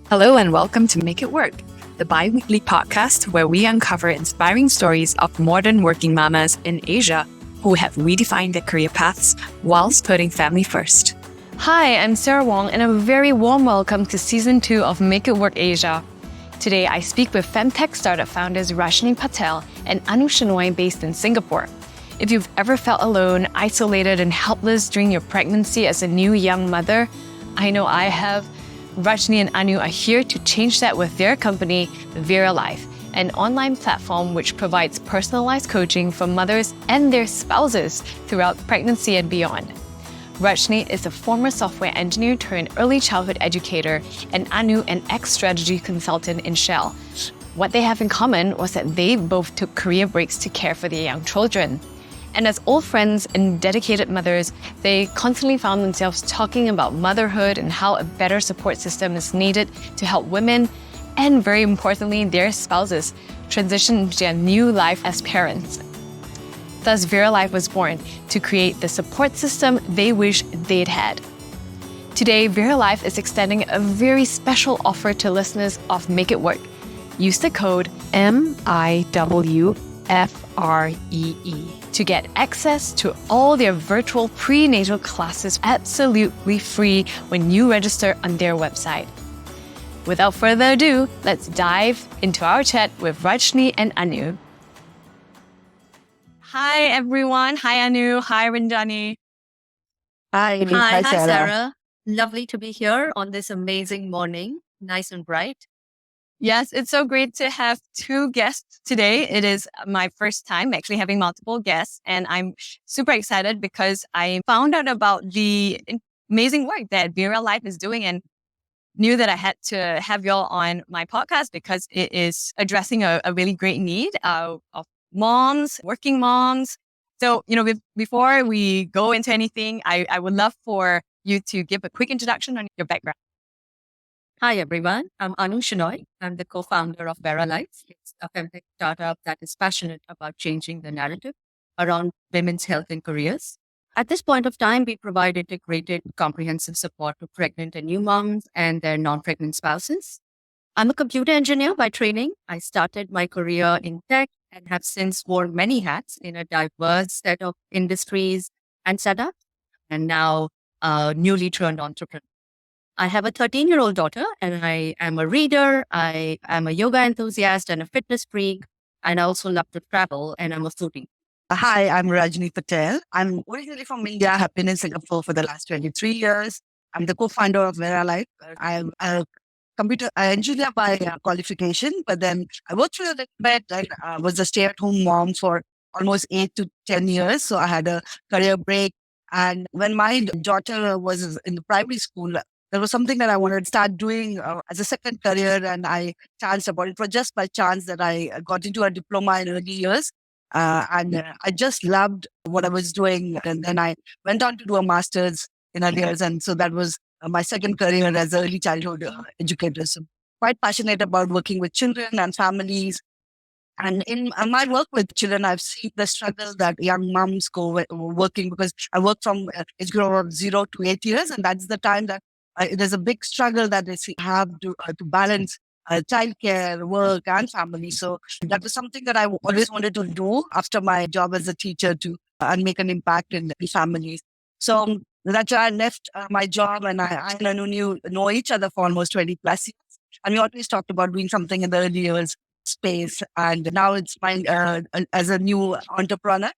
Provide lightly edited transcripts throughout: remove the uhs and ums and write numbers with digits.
Hello and welcome to Make It Work, the bi-weekly podcast where we uncover inspiring stories of modern working mamas in Asia who have redefined their career paths whilst putting family first. Hi, I'm Sarah Wong and a very warm welcome to Season 2 of Make It Work Asia. Today, I speak with FemTech Startup founders Rajani Patel and Anu Shenoy based in Singapore. If you've ever felt alone, isolated and helpless during your pregnancy as a new young mother, I know I have. Rajani and Anu are here to change that with their company, Veira Life, an online platform which provides personalized coaching for mothers and their spouses throughout pregnancy and beyond. Rajani is a former software engineer turned early childhood educator, and Anu an ex-strategy consultant in Shell. What they have in common was that they both took career breaks to care for their young children. And as old friends and dedicated mothers, they constantly found themselves talking about motherhood and how a better support system is needed to help women, and very importantly, their spouses, transition into their new life as parents. Thus, Veira Life was born to create the support system they wish they'd had. Today, Veira Life is extending a very special offer to listeners of Make It Work. Use the code MIWFREE to get access to all their virtual prenatal classes absolutely free when you register on their website. Without further ado, let's dive into our chat with Rajani and Anu. Hi, everyone. Hi, Anu. Hi, Rajani. Hi, Hi, Sarah. Sarah. Lovely to be here on this amazing morning. Nice and bright. Yes, it's so great to have two guests today. It is my first time actually having multiple guests, and I'm super excited because I found out about the amazing work that Veira Life is doing and knew that I had to have y'all on my podcast because it is addressing a really great need of moms, working moms. So, before we go into anything, I would love for you to give a quick introduction on your background. Hi, everyone. I'm Anu Shenoy. I'm the co-founder of Veira Life. It's a FemTech startup that is passionate about changing the narrative around women's health and careers. At this point of time, we provide integrated, comprehensive support to pregnant and new moms and their non-pregnant spouses. I'm a computer engineer by training. I started my career in tech and have since worn many hats in a diverse set of industries and setups, and now a newly turned entrepreneur. I have a 13-year-old daughter, and I am a reader. I am a yoga enthusiast and a fitness freak. And I also love to travel, and I'm a foodie. Hi, I'm Rajani Patel. I'm originally from India. I've been in Singapore for the last 23 years. I'm the co-founder of Veira Life. I'm a computer engineer by qualification, but then I worked for a little bit. I was a stay-at-home mom for almost 8 to 10 years. So I had a career break. And when my daughter was in the primary school, there was something that I wanted to start doing as a second career, and I chanced about it. It was just by chance that I got into a diploma in early years, and I just loved what I was doing. And then I went on to do a master's in early years, and so that was my second career as an early childhood educator. So quite passionate about working with children and families. And in my work with children, I've seen the struggle that young moms go working, because I work from age group of 0 to 8 years, and that's the time that there's a big struggle that they have to balance childcare, work, and family. So that was something that I always wanted to do after my job as a teacher to and make an impact in the families. So that's why I left my job, and I and Anu know each other for almost 20 plus years. And we always talked about doing something in the early years space. And now it's my, as a new entrepreneur,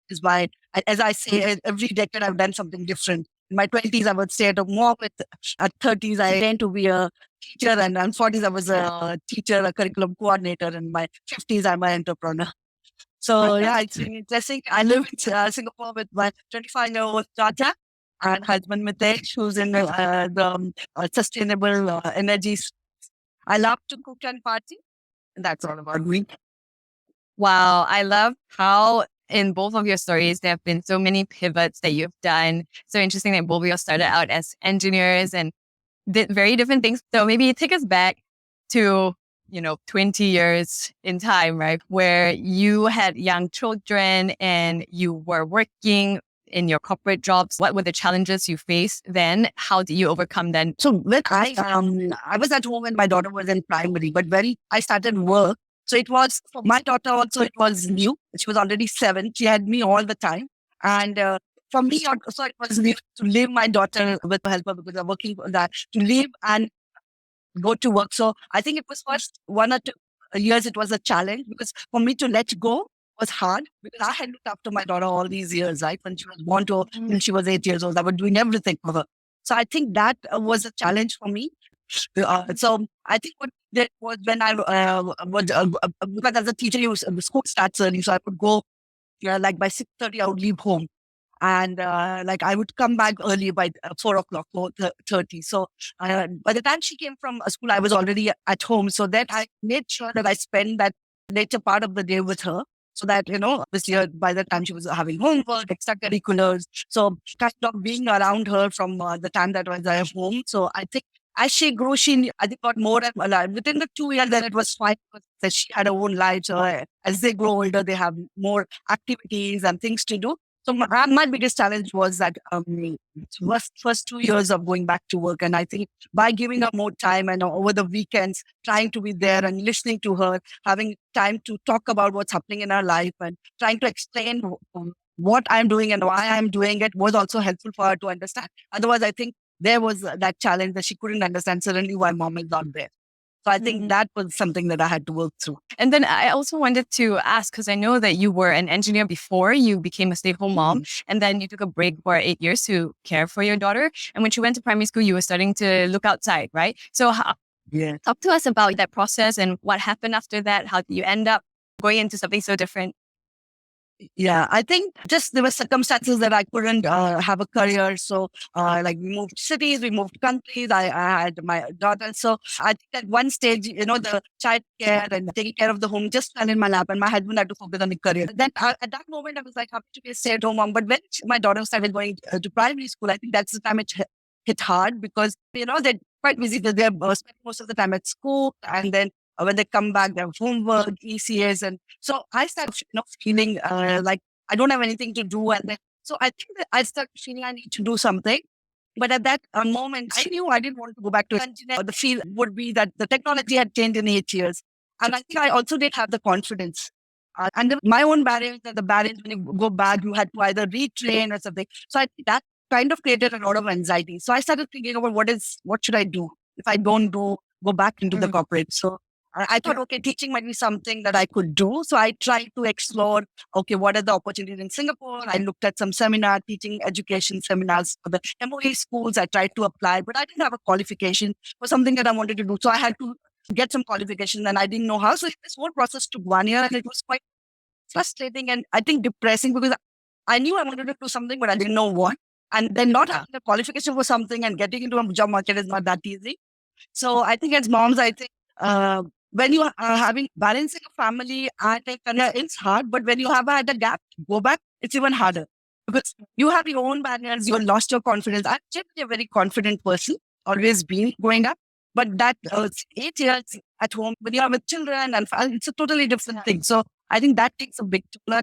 as I say, every decade I've done something different. In my 20s, I would stay at home mom. At 30s, I trained to be a teacher. And in 40s, I was a teacher, a curriculum coordinator. And in my 50s, I'm an entrepreneur. So yeah, it's been interesting. I live in Singapore with my 25-year-old daughter and husband Mitesh, who's in the sustainable energy. I love to cook and party. And that's all about me. Wow, I love how in both of your stories, there have been so many pivots that you've done. So interesting that both of you started out as engineers and did very different things. So maybe take us back to, 20 years in time, right? Where you had young children and you were working in your corporate jobs? What were the challenges you faced then? How did you overcome them? So when I was at home when my daughter was in primary, but when I started work, so it was for my daughter also, it was new. She was already 7. She had me all the time. And for me also, it was new to leave my daughter with her helper because I'm working for that, to leave and go to work. So I think it was first 1 or 2 years, it was a challenge because for me to let go was hard because I had looked after my daughter all these years, right? When she was born to when she was 8 years old, I was doing everything for her. So I think that was a challenge for me. So I think what that was when I was because as a teacher, the school starts early, so I would go like by 6:30, I would leave home. And like I would come back early by 4 o'clock, 4:30. So by the time she came from school, I was already at home. So that I made sure that I spend that later part of the day with her. So that, obviously by the time she was having homework, extracurriculars. So kind of being around her from the time that I was at home. So I think as she grew, I think got more and alive. Within the 2 years, then it was fine because she had her own life. So as they grow older, they have more activities and things to do. So my biggest challenge was that first 2 years of going back to work. And I think by giving her more time and over the weekends, trying to be there and listening to her, having time to talk about what's happening in her life and trying to explain what I'm doing and why I'm doing it was also helpful for her to understand. Otherwise, I think there was that challenge that she couldn't understand suddenly why mom is not there. So I think that was something that I had to work through. And then I also wanted to ask, because I know that you were an engineer before you became a stay-at-home mom, and then you took a break for 8 years to care for your daughter. And when she went to primary school, you were starting to look outside, right? So talk to us about that process and what happened after that. How did you end up going into something so different? Yeah, I think just there were circumstances that I couldn't have a career. So like we moved cities, we moved countries. I had my daughter. So I think at one stage, the child care and taking care of the home just fell in my lap and my husband had to focus on the career. Then at that moment, I was like happy to be a stay-at-home mom. But when my daughter started going to primary school, I think that's the time it hit hard because, they're quite busy. They're spending most of the time at school. And then when they come back, they have homework, ECS. And so I started feeling like I don't have anything to do. And then, so I think that I started feeling I need to do something. But at that moment, I knew I didn't want to go back to engineering. The field would be that the technology had changed in 8 years. And I think I also did have the confidence. My own barriers and the barriers when you go back, you had to either retrain or something. So I think that kind of created a lot of anxiety. So I started thinking about what should I do if I don't go back into the corporate. So I thought, okay, teaching might be something that I could do. So I tried to explore, okay, what are the opportunities in Singapore? I looked at some teaching education seminars for the MOE schools. I tried to apply, but I didn't have a qualification for something that I wanted to do. So I had to get some qualification and I didn't know how. So this whole process took 1 year and it was quite frustrating and I think depressing because I knew I wanted to do something, but I didn't know what. And then not having the qualification for something and getting into a job market is not that easy. So I think as moms, I think when you are having balancing a family and a career, it's hard. But when you have had a gap, go back, it's even harder because you have your own barriers. You have lost your confidence. I'm generally a very confident person, always been growing up. But that 8 years at home, when you are with children and it's a totally different thing. So I think that takes a big toll.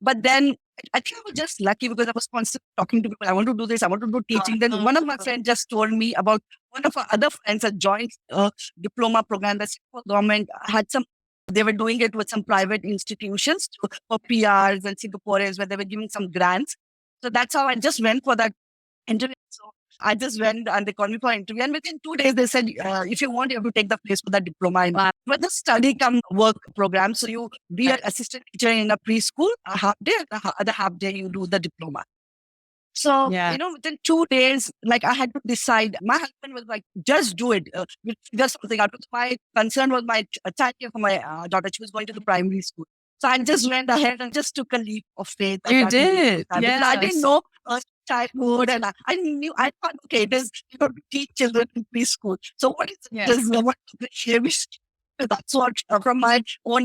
But then I think I was just lucky because I was constantly talking to people. I want to do this. I want to do teaching. Then one of my friends just told me about one of our other friends had joined a diploma program that the government had they were doing it with some private institutions for PRs and Singaporeans where they were giving some grants. So that's how I just went for that interview. So I just went and they called me for an interview. And within 2 days, they said, if you want, you have to take the place for that diploma. But the study come work program. So you be an assistant teacher in a preschool, a half day, and the other half day you do the diploma. So, within 2 days, like I had to decide. My husband was like, just do it. Figure something out. My concern was my child care for my daughter. She was going to the primary school. So I just went ahead and just took a leap of faith. You did. Yeah. I didn't know childhood and I thought, okay, there's teach children in preschool. So what is this? What that's what from my own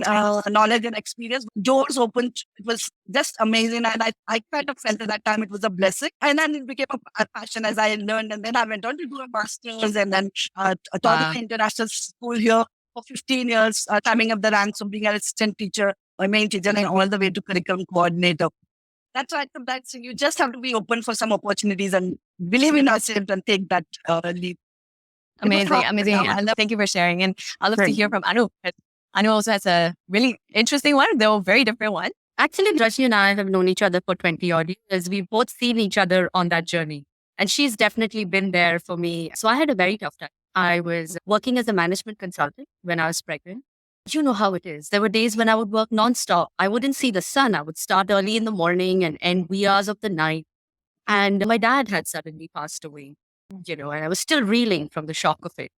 knowledge and experience, doors opened. It was just amazing. And I kind of felt at that time it was a blessing. And then it became a passion as I learned. And then I went on to do a master's and then taught in international school here for 15 years, climbing up the ranks of being an assistant teacher, a main teacher, and all the way to curriculum coordinator. That's right. That's you just have to be open for some opportunities and believe in ourselves and take that leap. Amazing, amazing. Thank you for sharing. And I'd love to hear from Anu. Anu also has a really interesting one, though very different one. Actually, Rajani and I have known each other for 20 odd years. We've both seen each other on that journey. And she's definitely been there for me. So I had a very tough time. I was working as a management consultant when I was pregnant. You know how it is. There were days when I would work nonstop. I wouldn't see the sun. I would start early in the morning and end wee hours of the night. And my dad had suddenly passed away, and I was still reeling from the shock of it.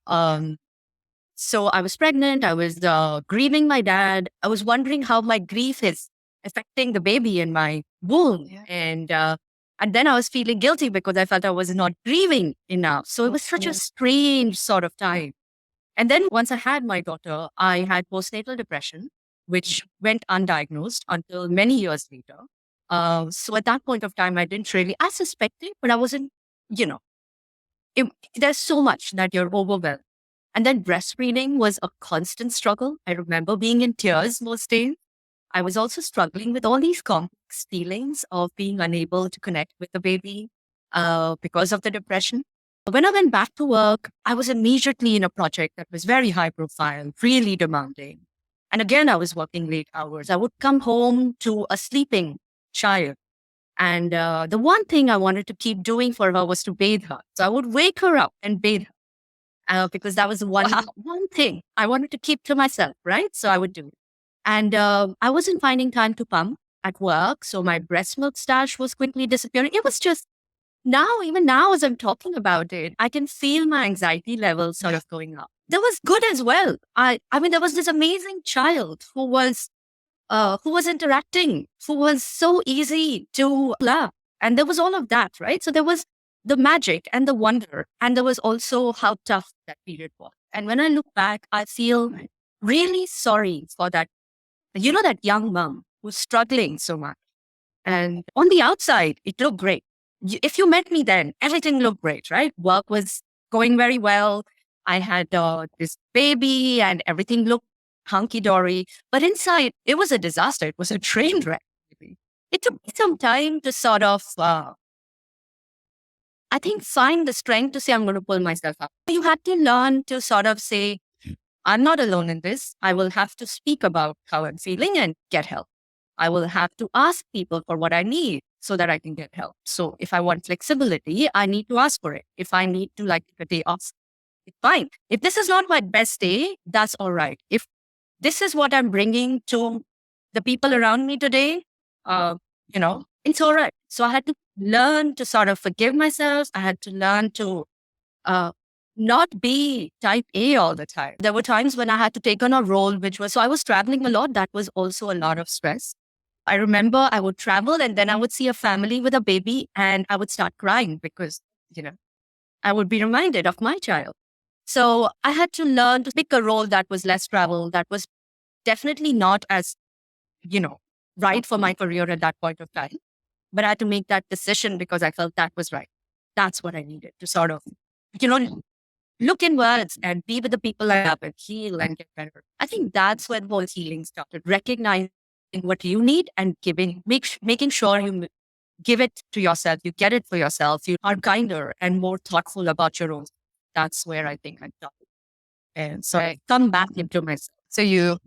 Um, so I was pregnant. I was grieving my dad. I was wondering how my grief is affecting the baby in my womb. Yeah. And then I was feeling guilty because I felt I was not grieving enough. So it was such a strange sort of time. And then once I had my daughter, I had postnatal depression, which went undiagnosed until many years later. So at that point of time, I suspected, but I wasn't, there's so much that you're overwhelmed. And then breastfeeding was a constant struggle. I remember being in tears most days. I was also struggling with all these complex feelings of being unable to connect with the baby because of the depression. When I went back to work, I was immediately in a project that was very high profile, really demanding. And again, I was working late hours. I would come home to a sleeping child. And the one thing I wanted to keep doing for her was to bathe her. So I would wake her up and bathe her because that was one thing I wanted to keep to myself, right? So I would do it. And I wasn't finding time to pump at work. So my breast milk stash was quickly disappearing. It was just even now, as I'm talking about it, I can feel my anxiety levels sort of going up. That was good as well. I mean, there was this amazing child who was interacting, who was so easy to love. And there was all of that, right? So there was the magic and the wonder. And there was also how tough that period was. And when I look back, I feel really sorry for that, that young mom who's struggling so much. And on the outside, it looked great. If you met me then, everything looked great, right? Work was going very well. I had this baby and everything looked hunky-dory. But inside, it was a disaster. It was a train wreck. It took me some time to sort of, I think, find the strength to say, I'm going to pull myself up. You had to learn to sort of say, I'm not alone in this. I will have to speak about how I'm feeling and get help. I will have to ask people for what I need so that I can get help. So if I want flexibility, I need to ask for it. If I need to take a day off, it's fine. If this is not my best day, that's all right. If this is what I'm bringing to the people around me today, it's all right. So I had to learn to sort of forgive myself. I had to learn to not be type A all the time. There were times when I had to take on a role, so I was traveling a lot. That was also a lot of stress. I remember I would travel and then I would see a family with a baby and I would start crying because, I would be reminded of my child. So I had to learn to pick a role that was less travel, that was definitely not as, right for my career at that point of time. But I had to make that decision because I felt that was right. That's what I needed to sort of, look inwards and be with the people I love and heal and get better. I think that's when whole healing started, recognizing what you need and making sure you give it to yourself, you get it for yourself, you are kinder and more thoughtful about your own. That's where I think I started. And so I come back into myself. So you,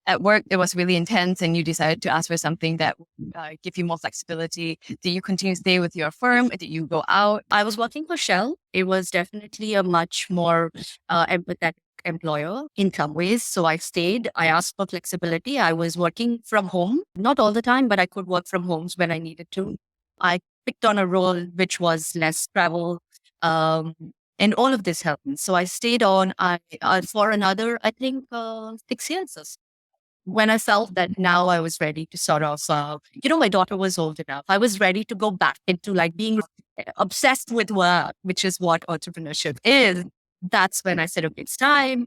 at work, it was really intense and you decided to ask for something that would give you more flexibility. Did you continue to stay with your firm? Did you go out? I was working for Shell. It was definitely a much more empathetic employer in some ways. So I stayed. I asked for flexibility. I was working from home, not all the time, but I could work from home when I needed to. I picked on a role which was less travel. And all of this helped me. So I stayed on for another, I think, 6 years or so. When I felt that now I was ready to sort of, my daughter was old enough. I was ready to go back into being obsessed with work, which is what entrepreneurship is. That's when I said, okay, it's time.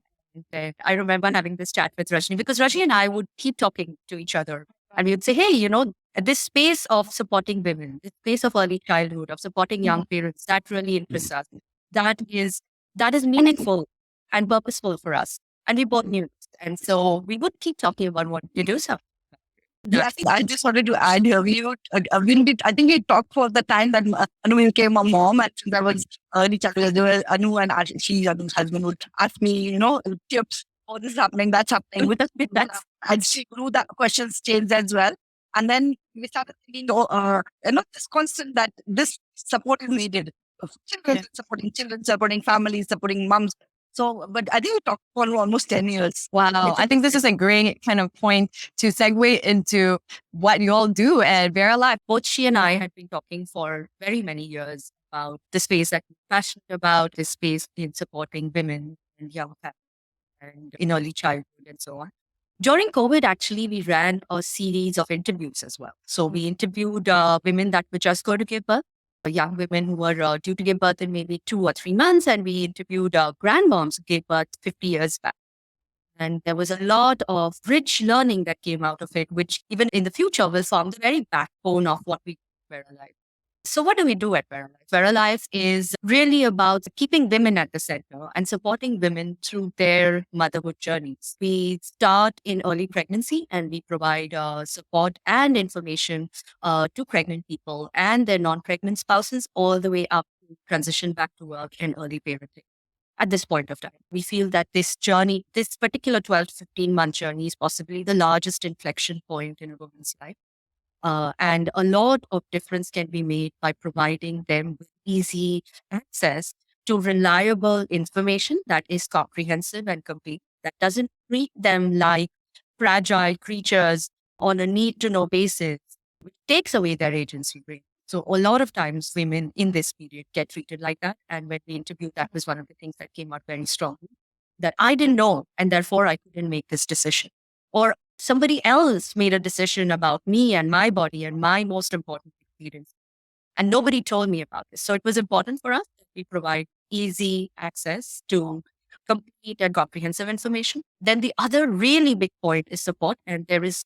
And I remember having this chat with Rajani because Rajani and I would keep talking to each other. And we would say, hey, this space of supporting women, this space of early childhood, of supporting young parents, that really interests us. That is meaningful and purposeful for us. And we both knew this. And so we would keep talking about what to do. So Yeah, I just wanted to add here. I think we talked for the time that Anu became a mom, and that was early childhood. There were Anu and Anu's husband would ask me, tips. Oh, this is happening, that's happening. With us, that's and she grew that questions changed as well. And then we started thinking, this constant that this support is needed. Children, supporting children, supporting families, supporting moms. So, but I think we talked for almost 10 years. Wow. I think this is a great kind of point to segue into what you all do at Veira Life. Both she and I had been talking for very many years about the space that we're passionate about, the space in supporting women and young families and in early childhood and so on. During COVID, actually, we ran a series of interviews as well. So we interviewed women that were just going to give birth, young women who were due to give birth in maybe 2 or 3 months, and we interviewed grandmoms who gave birth 50 years back. And there was a lot of rich learning that came out of it, which even in the future will form the very backbone of what we do at Veira Life. So what do we do at Veira Life? Veira Life is really about keeping women at the center and supporting women through their motherhood journeys. We start in early pregnancy and we provide support and information to pregnant people and their non-pregnant spouses all the way up to transition back to work and early parenting. At this point of time, we feel that this journey, this particular 12 to 15 month journey is possibly the largest inflection point in a woman's life. And a lot of difference can be made by providing them with easy access to reliable information that is comprehensive and complete, that doesn't treat them like fragile creatures on a need-to-know basis, which takes away their agency. Really. So a lot of times women in this period get treated like that. And when we interviewed, that was one of the things that came out very strongly, that I didn't know, and therefore I couldn't make this decision. Or somebody else made a decision about me and my body and my most important experience. And nobody told me about this. So it was important for us that we provide easy access to complete and comprehensive information. Then the other really big point is support. And there is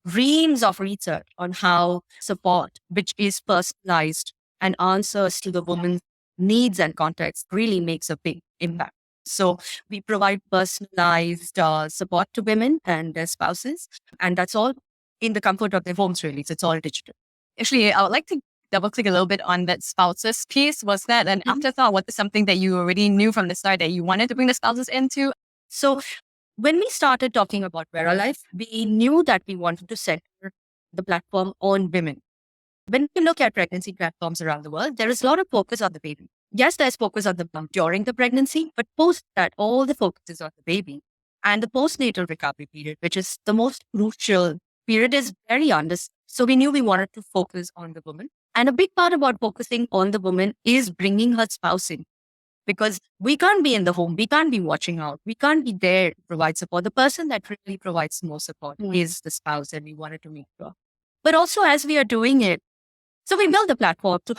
reams of research on how support, which is personalized and answers to the woman's needs and context, really makes a big impact. So we provide personalized support to women and their spouses, and that's all in the comfort of their homes, really. So it's all digital. Actually, I would like to double click a little bit on that spouses piece. Was that an afterthought? Was it something that you already knew from the start that you wanted to bring the spouses into? So when we started talking about Veira Life, we knew that we wanted to center the platform on women. When you look at pregnancy platforms around the world, there is a lot of focus on the baby. Yes, there's focus on the mom during the pregnancy, but post that, all the focus is on the baby. And the postnatal recovery period, which is the most crucial period, is very underserved. So we knew we wanted to focus on the woman. And a big part about focusing on the woman is bringing her spouse in. Because we can't be in the home, we can't be watching out, we can't be there to provide support. The person that really provides more support is the spouse, and we wanted to make sure. But also, as we are doing it, so we built the platform to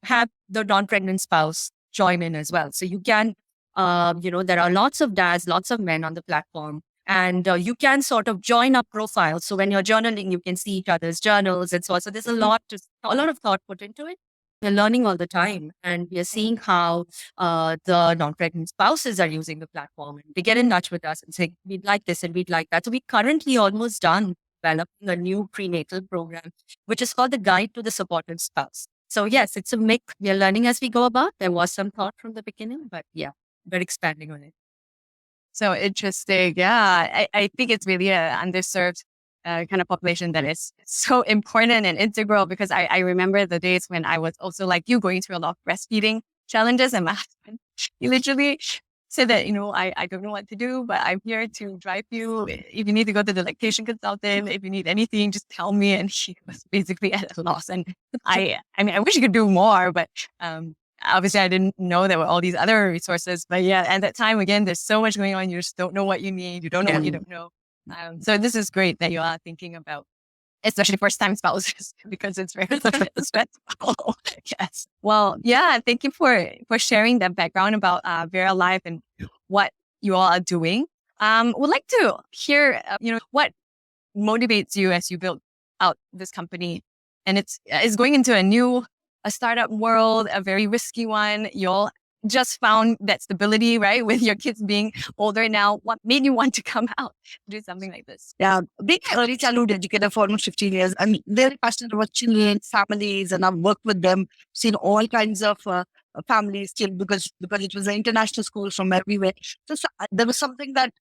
have the non-pregnant spouse join in as well. So you can, there are lots of dads, lots of men on the platform, and you can sort of join up profiles. So when you're journaling, you can see each other's journals and so on. So there's a lot of thought put into it. We're learning all the time, and we are seeing how the non-pregnant spouses are using the platform. And they get in touch with us and say, we'd like this and we'd like that. So we're currently almost done developing a new prenatal program, which is called the Guide to the Supportive Spouse. So yes, it's a mix. We are learning as we go about. There was some thought from the beginning, but yeah, we're expanding on it. So interesting. Yeah, I think it's really an underserved kind of population that is so important and integral, because I remember the days when I was also like you, going through a lot of breastfeeding challenges, and my husband, he literally said that, I don't know what to do, but I'm here to drive you. If you need to go to the lactation consultant, if you need anything, just tell me. And he was basically at a loss. And I wish you could do more, but obviously I didn't know there were all these other resources. But yeah, at that time, again, there's so much going on. You just don't know what you need. You don't know what you don't know. So this is great that you are thinking about, especially first-time spouses, because it's very stressful. Yes. Well, yeah. Thank you for sharing that background about Veira Life and what you all are doing. Would like to hear, what motivates you as you build out this company, and it's going into a startup world, a very risky one. You all just found that stability, right? With your kids being older now, what made you want to come out do something like this? Yeah, being an early childhood educator for almost 15 years, I'm very passionate about children, families, and I've worked with them, seen all kinds of families still because it was an international school from everywhere. So there was something that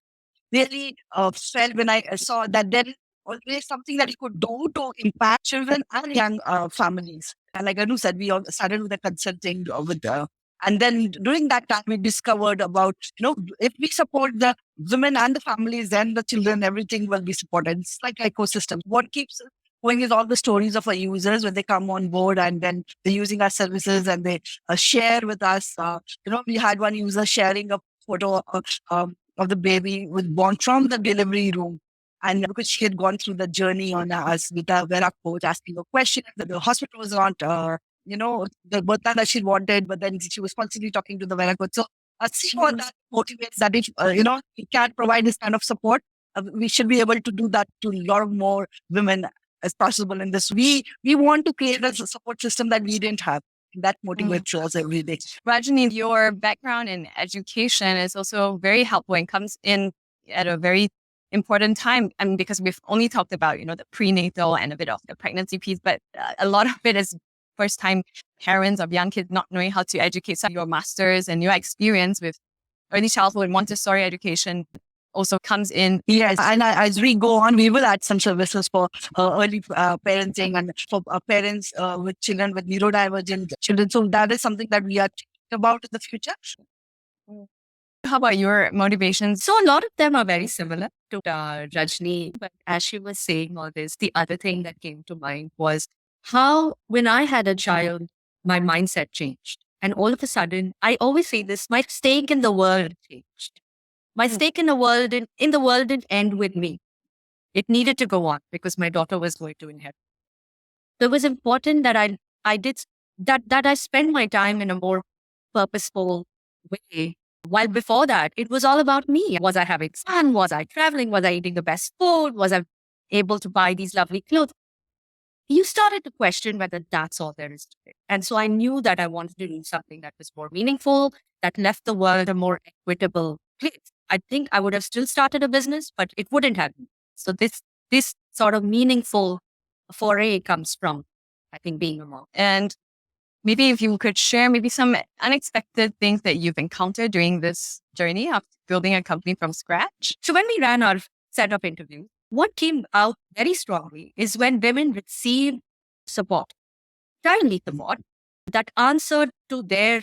really felt when I saw that there is always something that you could do to impact children and young families. And like Anu said, we all started with a consulting and then during that time, we discovered about, if we support the women and the families, then the children, everything will be supported. It's like ecosystem. What keeps us going is all the stories of our users when they come on board and then they're using our services and they share with us. We had one user sharing a photo of the baby was born from the delivery room. And because she had gone through the journey on us with a Vera coach asking a question, that the hospital was not, the birth plan that she wanted, but then she was constantly talking to the Vera coach. So seeing all that motivates that if, we can provide this kind of support, we should be able to do that to a lot of more women as possible in this. We want to create a support system that we didn't have. That motivates us every day. Rajani, your background in education is also very helpful and comes in at a very important time. I mean, because we've only talked about, the prenatal and a bit of the pregnancy piece, but a lot of it is first time parents of young kids not knowing how to educate. So your master's and your experience with early childhood and Montessori education also comes in. Yes, and as we go on, we will add some services for early parenting and for parents with children with neurodivergent children. So that is something that we are thinking about in the future. How about your motivations? So a lot of them are very similar to Rajni. But as she was saying all this, the other thing that came to mind was how when I had a child, my mindset changed. And all of a sudden, I always say this, my stake in the world changed. My stake in the world didn't end with me. It needed to go on because my daughter was going to inherit. So it was important that I spend my time in a more purposeful way. While before that, it was all about me. Was I having fun? Was I traveling? Was I eating the best food? Was I able to buy these lovely clothes? You started to question whether that's all there is to it. And so I knew that I wanted to do something that was more meaningful, that left the world a more equitable place. I think I would have still started a business, but it wouldn't have. So this sort of meaningful foray comes from, I think, being a mom. And maybe if you could share maybe some unexpected things that you've encountered during this journey of building a company from scratch. So when we ran our set of interviews, what came out very strongly is when women received support, timely support that answered to their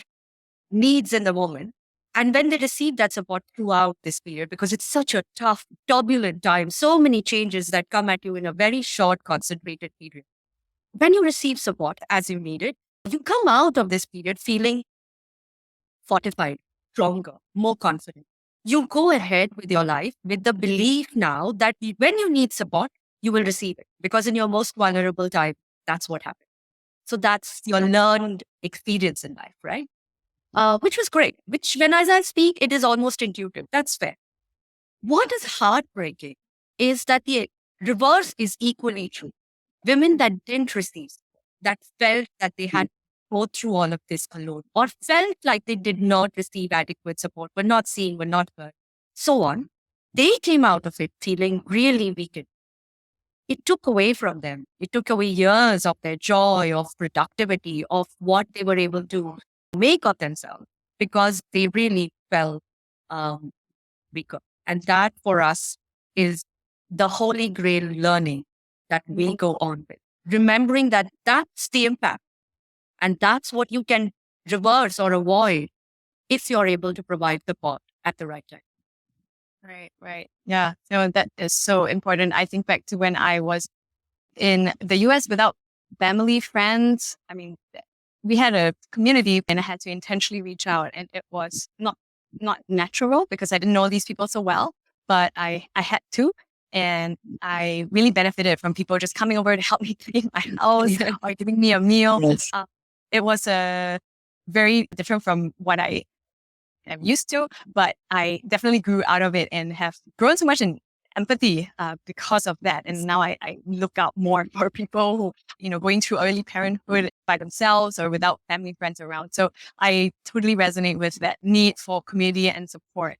needs in the moment. And when they received that support throughout this period, because it's such a tough, turbulent time, so many changes that come at you in a very short, concentrated period. When you receive support as you need it, you come out of this period feeling fortified, stronger, more confident. You go ahead with your life with the belief now that when you need support, you will receive it. Because in your most vulnerable time, that's what happened. So that's your learned experience in life, right? Which was great, which when as I speak, it is almost intuitive. That's fair. What is heartbreaking is that the reverse is equally true. Women that didn't receive, that felt that they had to go through all of this alone, or felt like they did not receive adequate support, were not seen, were not heard, so on, they came out of it feeling really weakened. It took away from them. It took away years of their joy, of productivity, of what they were able to make of themselves because they really felt weaker. And that for us is the holy grail learning that we go on with. Remembering that that's the impact and that's what you can reverse or avoid if you're able to provide support at the right time. Right. Yeah. So that is so important. I think back to when I was in the US without family, friends. I mean, we had a community and I had to intentionally reach out, and it was not natural because I didn't know these people so well, but I had to. And I really benefited from people just coming over to help me clean my house or giving me a meal. Yes. It was very different from what I am used to, but I definitely grew out of it and have grown so much. And empathy because of that. And now I look out more for people who, going through early parenthood by themselves or without family friends around. So I totally resonate with that need for community and support.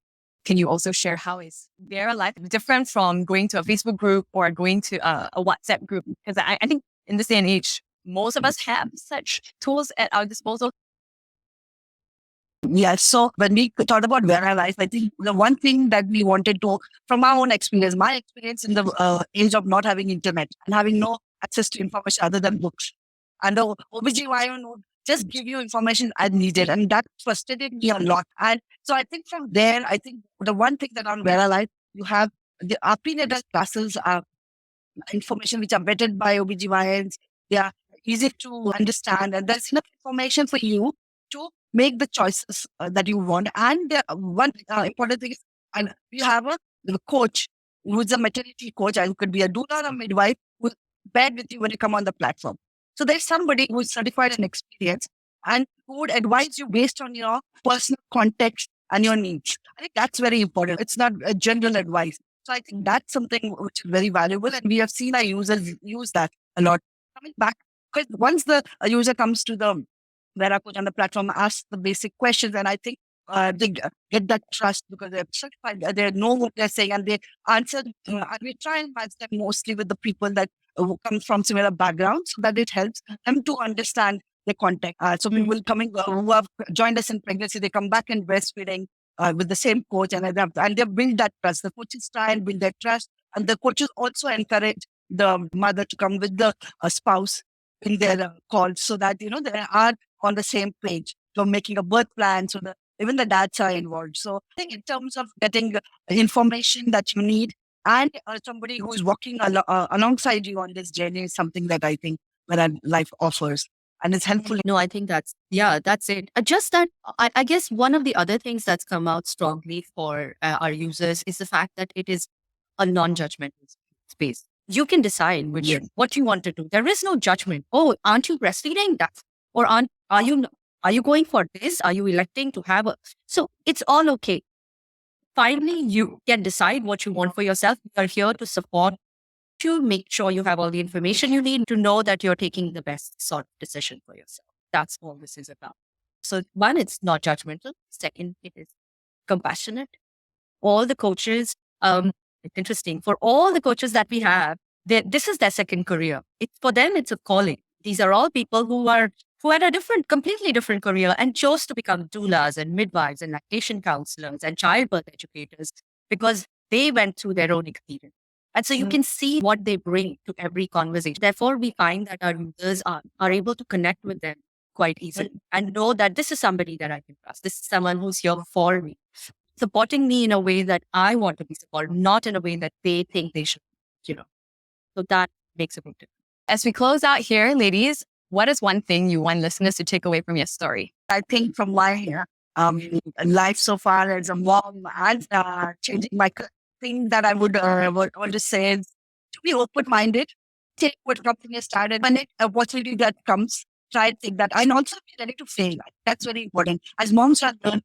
Can you also share how is Veira Life different from going to a Facebook group or going to a WhatsApp group? Because I think in this day and age, most of us have such tools at our disposal. Yes. So when we thought about Veira Life, I think the one thing that we wanted to, from our own experience, my experience in the age of not having internet and having no access to information other than books, and the OBGYN would just give you information as needed. And that frustrated me a lot. And so I think from there, I think the one thing that on Veira Life, you have our prenatal classes are information which are vetted by OBGYNs. They are easy to understand, and there's enough information for you to make the choices that you want. And one important thing is, and you have a coach who's a maternity coach, and could be a doula or a midwife who's paired with you when you come on the platform. So there's somebody who's certified and experienced and who would advise you based on your personal context and your needs. I think that's very important. It's not a general advice. So I think that's something which is very valuable, and we have seen our users use that a lot. Coming back, because once the user comes to the Veira coach on the platform, asks the basic questions, and I think they get that trust because they're certified, they know what they're saying, and they answer. And we try and match them mostly with the people that who come from similar backgrounds, so that it helps them to understand the context. So people coming who have joined us in pregnancy, they come back in breastfeeding with the same coach, and they build that trust. The coaches try and build that trust, and the coaches also encourage the mother to come with the spouse in their calls, so that they are on the same page. So making a birth plan, so that even the dads are involved. So I think in terms of getting information that you need, and somebody who's walking alongside you on this journey is something that I think Veira Life offers. And it's helpful. No, I think that's it. Just that, I guess one of the other things that's come out strongly for our users is the fact that it is a non-judgmental space. You can decide what you want to do. There is no judgment. Oh, aren't you breastfeeding? Or are you going for this? Are you electing to have so it's all okay. Finally, you can decide what you want for yourself. We are here to support you, make sure you have all the information you need to know that you're taking the best sort of decision for yourself. That's all this is about. So one, it's not judgmental. Second, it is compassionate. All the coaches, it's interesting. For all the coaches that we have, this is their second career. For them, it's a calling. These are all people who had a completely different career and chose to become doulas and midwives and lactation counselors and childbirth educators because they went through their own experience. And so you can see what they bring to every conversation. Therefore, we find that our users are able to connect with them quite easily and know that this is somebody that I can trust. This is someone who's here for me, supporting me in a way that I want to be supported, not in a way that they think they should, So that makes a big difference. As we close out here, ladies, what is one thing you want listeners to take away from your story? I think from my life so far as a mom and changing my thing that I would want to say is to be open-minded, take what company has started, when opportunity that comes, try to take that, and also be ready to fail. That's very important. As moms are learning,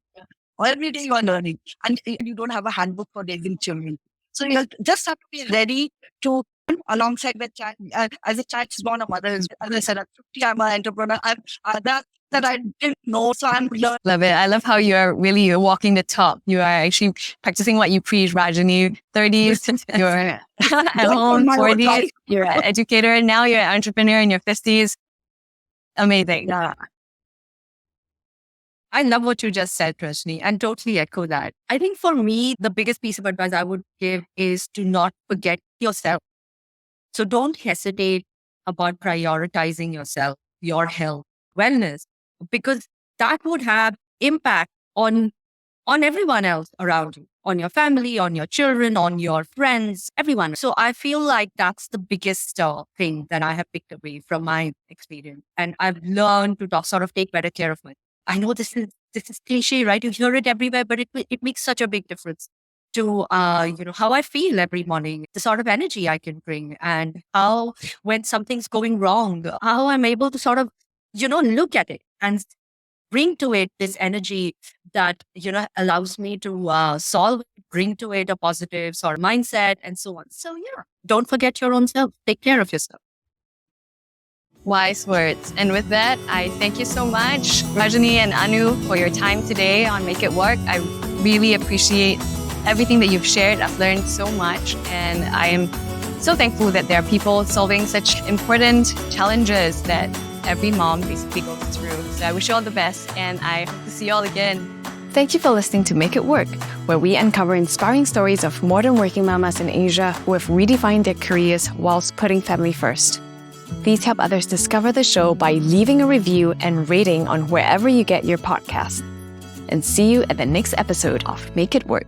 every day you are learning, and you don't have a handbook for raising children. So you just have to be ready to alongside the child. As a child is born, a mother is, as I said, at 50, I'm an entrepreneur. That I didn't know, so I'm learning. Love it. I love how you're walking the talk. You are actually practicing what you preach, Rajani. 30s, you're at home, 40s, you're an educator, and now you're an entrepreneur in your 50s. Amazing. Yeah. I love what you just said, Rajani, and totally echo that. I think for me, the biggest piece of advice I would give is to not forget yourself. So don't hesitate about prioritizing yourself, your health, wellness, because that would have impact on everyone else around you, on your family, on your children, on your friends, everyone. So I feel like that's the biggest thing that I have picked away from my experience. And I've learned to sort of take better care of myself. I know this is cliche, right? You hear it everywhere, but it makes such a big difference to, how I feel every morning, the sort of energy I can bring, and how when something's going wrong, how I'm able to sort of, look at it and bring to it this energy that, allows me to solve, bring to it a positive sort of mindset and so on. So yeah, don't forget your own self. Take care of yourself. Wise words. And with that, I thank you so much, Rajani and Anu, for your time today on Make It Work. I really appreciate everything that you've shared. I've learned so much, and I am so thankful that there are people solving such important challenges that every mom basically goes through. So I wish you all the best, and I hope to see you all again. Thank you for listening to Make It Work, where we uncover inspiring stories of modern working mamas in Asia who have redefined their careers whilst putting family first. Please help others discover the show by leaving a review and rating on wherever you get your podcast. And see you at the next episode of Make It Work.